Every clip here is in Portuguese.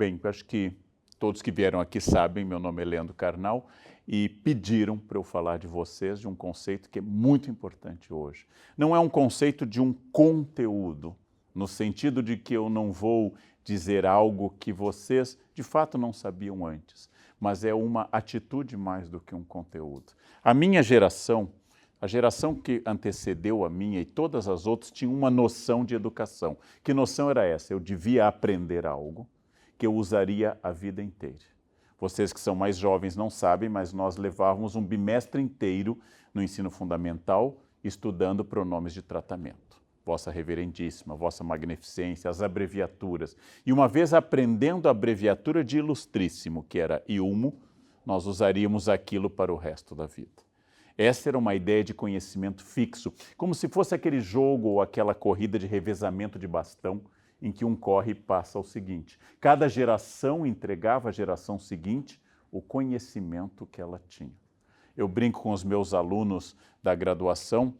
Bem, acho que todos que vieram aqui sabem, meu nome é Leandro Carnal, e pediram para eu falar de vocês de um conceito que é muito importante hoje. Não é um conceito de um conteúdo, no sentido de que eu não vou dizer algo que vocês de fato não sabiam antes, mas é uma atitude mais do que um conteúdo. A minha geração, a geração que antecedeu a minha e todas as outras, tinha uma noção de educação. Que noção era essa? Eu devia aprender algo que eu usaria a vida inteira. Vocês que são mais jovens não sabem, mas nós levávamos um bimestre inteiro no ensino fundamental estudando pronomes de tratamento. Vossa Reverendíssima, Vossa Magnificência, as abreviaturas. E uma vez aprendendo a abreviatura de Ilustríssimo, que era Ilmo, nós usaríamos aquilo para o resto da vida. Essa era uma ideia de conhecimento fixo, como se fosse aquele jogo ou aquela corrida de revezamento de bastão, em que um corre e passa ao seguinte. Cada geração entregava à geração seguinte o conhecimento que ela tinha. Eu brinco com os meus alunos da graduação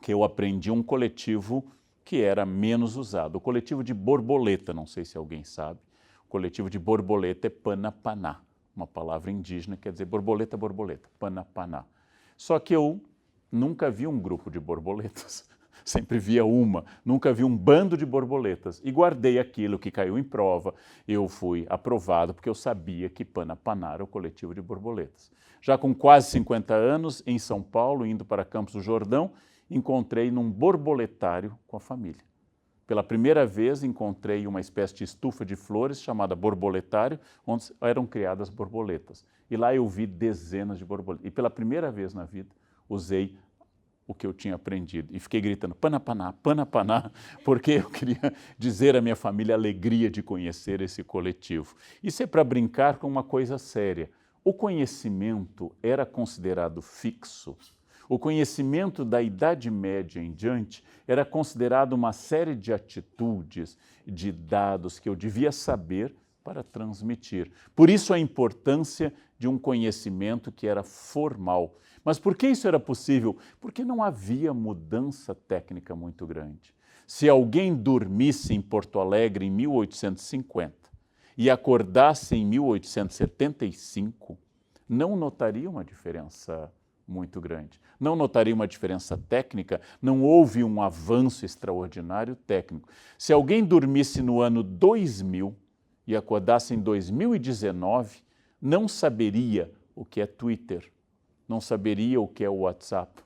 que eu aprendi um coletivo que era menos usado, o coletivo de borboleta, não sei se alguém sabe. O coletivo de borboleta é panapaná, uma palavra indígena, quer dizer borboleta, borboleta, panapaná. Só que eu nunca vi um grupo de borboletas. Sempre via uma, nunca vi um bando de borboletas. E guardei aquilo que caiu em prova. Eu fui aprovado porque eu sabia que Panapaná era o coletivo de borboletas. Já com quase 50 anos, em São Paulo, indo para Campos do Jordão, encontrei num borboletário com a família. Pela primeira vez encontrei uma espécie de estufa de flores chamada borboletário, onde eram criadas borboletas. E lá eu vi dezenas de borboletas. E pela primeira vez na vida usei o que eu tinha aprendido. E fiquei gritando, Panapaná, Panapaná, porque eu queria dizer à minha família a alegria de conhecer esse coletivo. Isso é para brincar com uma coisa séria. O conhecimento era considerado fixo. O conhecimento da Idade Média em diante era considerado uma série de atitudes, de dados que eu devia saber para transmitir. Por isso a importância de um conhecimento que era formal. Mas por que isso era possível? Porque não havia mudança técnica muito grande. Se alguém dormisse em Porto Alegre em 1850 e acordasse em 1875, não notaria uma diferença muito grande. Não notaria uma diferença técnica, não houve um avanço extraordinário técnico. Se alguém dormisse no ano 2000 e acordasse em 2019, não saberia o que é Twitter, não saberia o que é o WhatsApp,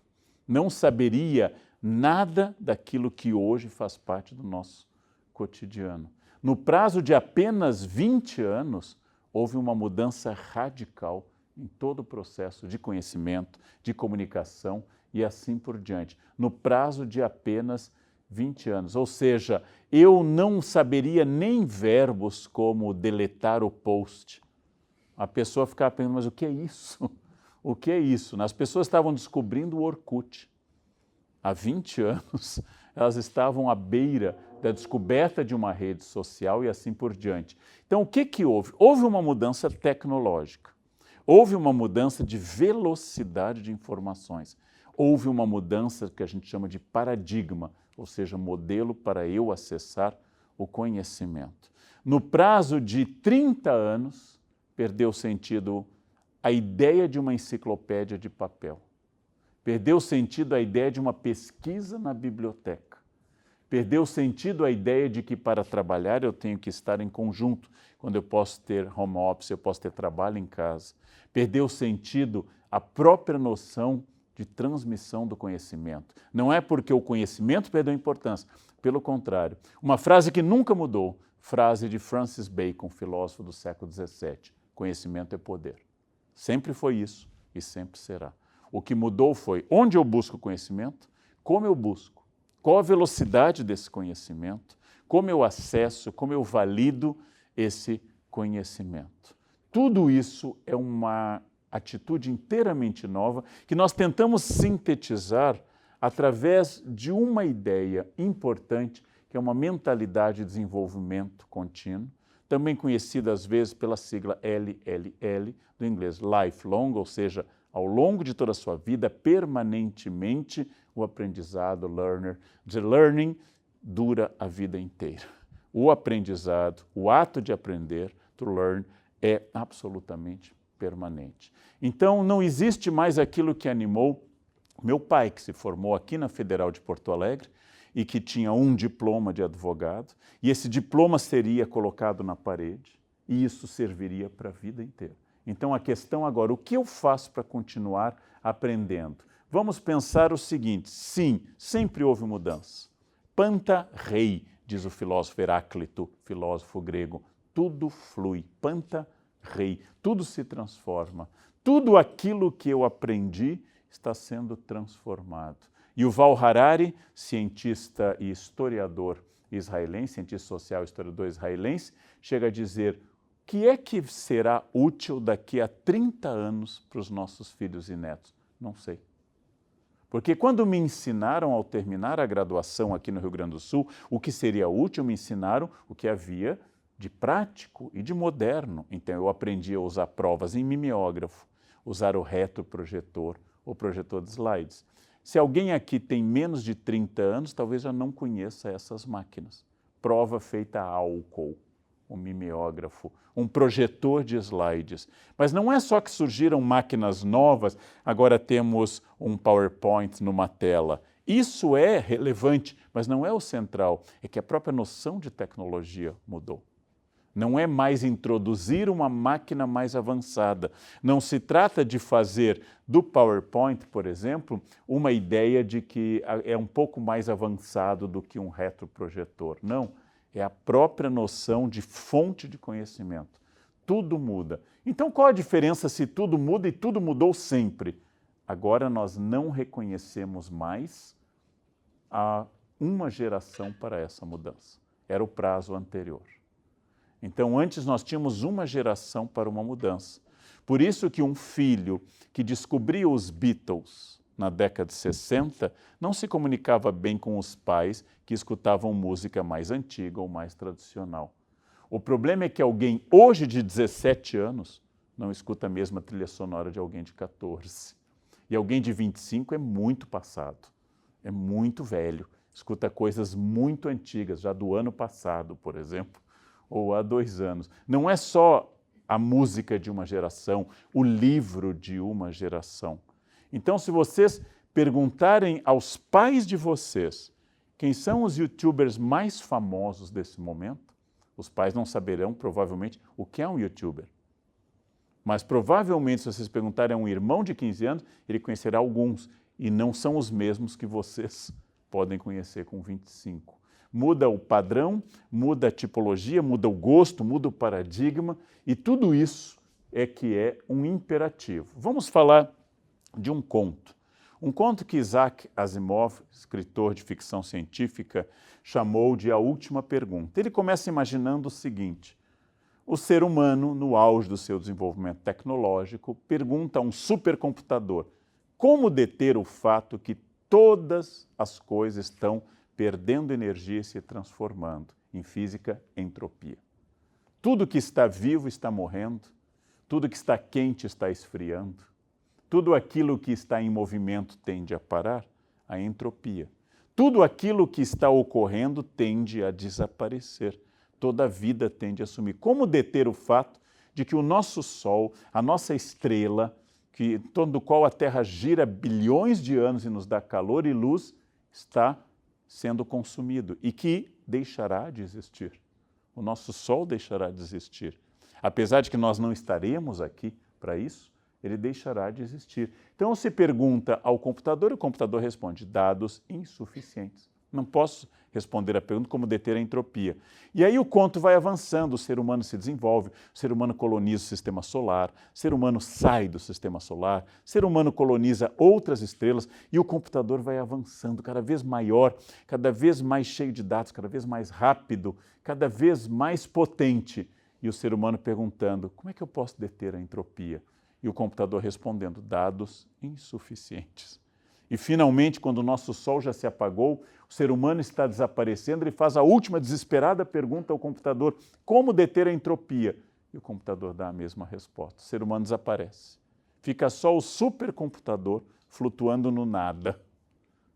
não saberia nada daquilo que hoje faz parte do nosso cotidiano. No prazo de apenas 20 anos, houve uma mudança radical em todo o processo de conhecimento, de comunicação e assim por diante. No prazo de apenas 20 anos. Ou seja, eu não saberia nem verbos como deletar o post. A pessoa ficava pensando, mas o que é isso? O que é isso? As pessoas estavam descobrindo o Orkut. Há 20 anos, elas estavam à beira da descoberta de uma rede social e assim por diante. Então, o que houve? Houve uma mudança tecnológica. Houve uma mudança de velocidade de informações. Houve uma mudança que a gente chama de paradigma, ou seja, modelo para eu acessar o conhecimento. No prazo de 30 anos, perdeu sentido a ideia de uma enciclopédia de papel. Perdeu sentido a ideia de uma pesquisa na biblioteca. Perdeu sentido a ideia de que para trabalhar eu tenho que estar em conjunto, quando eu posso ter home office, eu posso ter trabalho em casa. Perdeu sentido a própria noção de transmissão do conhecimento. Não é porque o conhecimento perdeu importância, pelo contrário. Uma frase que nunca mudou, frase de Francis Bacon, filósofo do século XVII, conhecimento é poder. Sempre foi isso e sempre será. O que mudou foi onde eu busco conhecimento, como eu busco, qual a velocidade desse conhecimento, como eu acesso, como eu valido esse conhecimento. Tudo isso é uma atitude inteiramente nova que nós tentamos sintetizar através de uma ideia importante, que é uma mentalidade de desenvolvimento contínuo, também conhecida às vezes pela sigla LLL, do inglês lifelong, ou seja, ao longo de toda a sua vida, permanentemente, o aprendizado, the learning, dura a vida inteira. O aprendizado, o ato de aprender, to learn é absolutamente permanente. Então, não existe mais aquilo que animou meu pai, que se formou aqui na Federal de Porto Alegre e que tinha um diploma de advogado, e esse diploma seria colocado na parede e isso serviria para a vida inteira. Então, a questão agora, o que eu faço para continuar aprendendo? Vamos pensar o seguinte: sim, sempre houve mudança. Panta rei, diz o filósofo Heráclito, filósofo grego, tudo flui, panta rei, tudo se transforma. Tudo aquilo que eu aprendi está sendo transformado. Yuval Harari, cientista e historiador israelense, cientista social e historiador israelense, chega a dizer: o que é que será útil daqui a 30 anos para os nossos filhos e netos? Não sei. Porque quando me ensinaram, ao terminar a graduação aqui no Rio Grande do Sul, o que seria útil, me ensinaram o que havia de prático e de moderno. Então eu aprendi a usar provas em mimeógrafo, usar o retroprojetor, o projetor de slides. Se alguém aqui tem menos de 30 anos, talvez já não conheça essas máquinas. Prova feita a álcool, um mimeógrafo, um projetor de slides. Mas não é só que surgiram máquinas novas, agora temos um PowerPoint numa tela. Isso é relevante, mas não é o central. É que a própria noção de tecnologia mudou. Não é mais introduzir uma máquina mais avançada. Não se trata de fazer do PowerPoint, por exemplo, uma ideia de que é um pouco mais avançado do que um retroprojetor. Não, é a própria noção de fonte de conhecimento. Tudo muda. Então, qual a diferença se tudo muda e tudo mudou sempre? Agora nós não reconhecemos mais a uma geração para essa mudança. Era o prazo anterior. Então, antes nós tínhamos uma geração para uma mudança. Por isso que um filho que descobria os Beatles na década de 60 não se comunicava bem com os pais que escutavam música mais antiga ou mais tradicional. O problema é que alguém hoje de 17 anos não escuta a mesma trilha sonora de alguém de 14. E alguém de 25 é muito passado, é muito velho, escuta coisas muito antigas, já do ano passado, por exemplo, ou há 2 anos. Não é só a música de uma geração, o livro de uma geração. Então, se vocês perguntarem aos pais de vocês quem são os youtubers mais famosos desse momento, os pais não saberão, provavelmente, o que é um youtuber. Mas, provavelmente, se vocês perguntarem a um irmão de 15 anos, ele conhecerá alguns, e não são os mesmos que vocês podem conhecer com 25. Muda o padrão, muda a tipologia, muda o gosto, muda o paradigma, e tudo isso é que é um imperativo. Vamos falar de um conto. Um conto que Isaac Asimov, escritor de ficção científica, chamou de A Última Pergunta. Ele começa imaginando o seguinte: o ser humano, no auge do seu desenvolvimento tecnológico, pergunta a um supercomputador como deter o fato que todas as coisas estão perdendo energia e se transformando. Em física, entropia. Tudo que está vivo está morrendo, tudo que está quente está esfriando, tudo aquilo que está em movimento tende a parar, a entropia. Tudo aquilo que está ocorrendo tende a desaparecer, toda a vida tende a sumir. Como deter o fato de que o nosso Sol, a nossa estrela, que, em torno do qual a Terra gira bilhões de anos e nos dá calor e luz, está sendo consumido e que deixará de existir. O nosso Sol deixará de existir. Apesar de que nós não estaremos aqui para isso, ele deixará de existir. Então se pergunta ao computador e o computador responde: dados insuficientes. Não posso responder a pergunta como deter a entropia. E aí o conto vai avançando, o ser humano se desenvolve, o ser humano coloniza o sistema solar, o ser humano sai do sistema solar, o ser humano coloniza outras estrelas e o computador vai avançando cada vez maior, cada vez mais cheio de dados, cada vez mais rápido, cada vez mais potente. E o ser humano perguntando: como é que eu posso deter a entropia? E o computador respondendo: dados insuficientes. E finalmente, quando o nosso Sol já se apagou, o ser humano está desaparecendo, ele faz a última desesperada pergunta ao computador: como deter a entropia? E o computador dá a mesma resposta: o ser humano desaparece. Fica só o supercomputador flutuando no nada,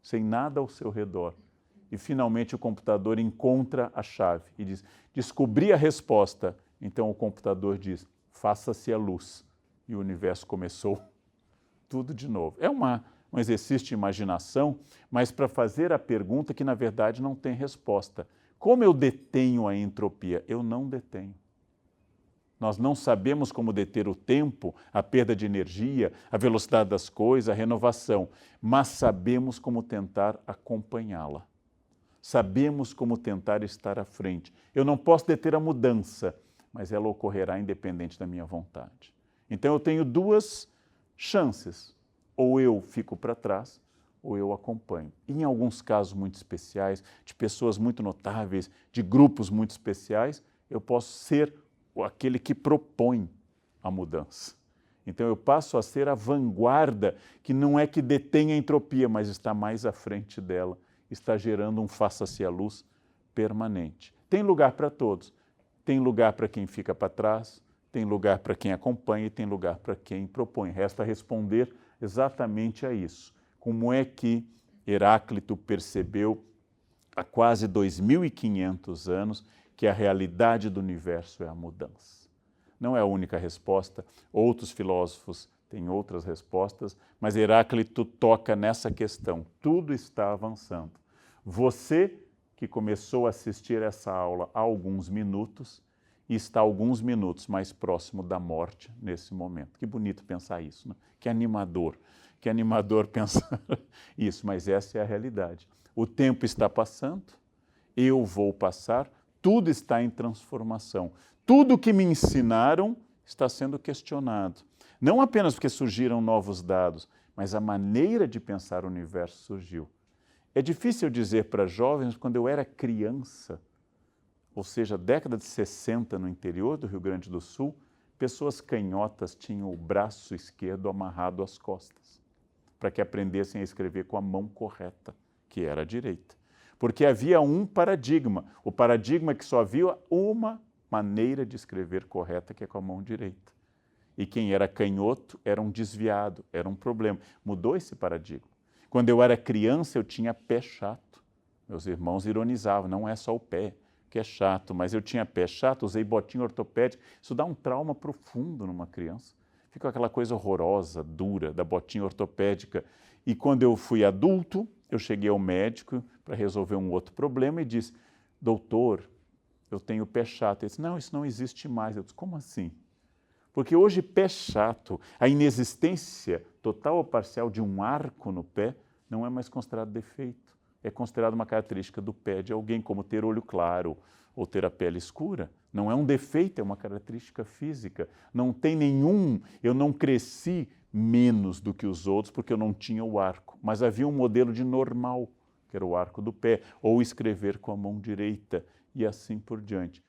sem nada ao seu redor. E finalmente o computador encontra a chave e diz: descobri a resposta, Então o computador diz, faça-se a luz. E o universo começou tudo de novo. É um exercício de imaginação, mas para fazer a pergunta que na verdade não tem resposta. Como eu detenho a entropia? Eu não detenho. Nós não sabemos como deter o tempo, a perda de energia, a velocidade das coisas, a renovação, mas sabemos como tentar acompanhá-la. Sabemos como tentar estar à frente. Eu não posso deter a mudança, mas ela ocorrerá independente da minha vontade. Então eu tenho duas chances. Ou eu fico para trás, ou eu acompanho. E em alguns casos muito especiais, de pessoas muito notáveis, de grupos muito especiais, eu posso ser aquele que propõe a mudança. Então eu passo a ser a vanguarda, que não é que detém a entropia, mas está mais à frente dela, está gerando um faça-se a luz permanente. Tem lugar para todos, tem lugar para quem fica para trás, tem lugar para quem acompanha e tem lugar para quem propõe. Resta responder exatamente a isso. Como é que Heráclito percebeu há quase 2.500 anos que a realidade do universo é a mudança? Não é a única resposta, outros filósofos têm outras respostas, mas Heráclito toca nessa questão. Tudo está avançando. Você que começou a assistir essa aula há alguns minutos e está alguns minutos mais próximo da morte nesse momento. Que bonito pensar isso, né? Que animador pensar isso, mas essa é a realidade. O tempo está passando, eu vou passar, tudo está em transformação. Tudo que me ensinaram está sendo questionado. Não apenas porque surgiram novos dados, mas a maneira de pensar o universo surgiu. É difícil dizer para jovens, quando eu era criança, ou seja, década de 60 no interior do Rio Grande do Sul, pessoas canhotas tinham o braço esquerdo amarrado às costas, para que aprendessem a escrever com a mão correta, que era a direita. Porque havia um paradigma, o paradigma que só havia uma maneira de escrever correta, que é com a mão direita. E quem era canhoto era um desviado, era um problema. Mudou esse paradigma. Quando eu era criança, eu tinha pé chato. Meus irmãos ironizavam, não é só o pé, que é chato, mas eu tinha pé chato, usei botinha ortopédica. Isso dá um trauma profundo numa criança. Fica aquela coisa horrorosa, dura, da botinha ortopédica. E quando eu fui adulto, eu cheguei ao médico para resolver um outro problema e disse, doutor, eu tenho pé chato. Ele disse, não, isso não existe mais. Eu disse, como assim? Porque hoje pé chato, a inexistência total ou parcial de um arco no pé não é mais considerado defeito. É considerado uma característica do pé de alguém, como ter olho claro ou ter a pele escura. Não é um defeito, é uma característica física. Não tem nenhum, eu não cresci menos do que os outros porque eu não tinha o arco. Mas havia um modelo de normal, que era o arco do pé, ou escrever com a mão direita e assim por diante.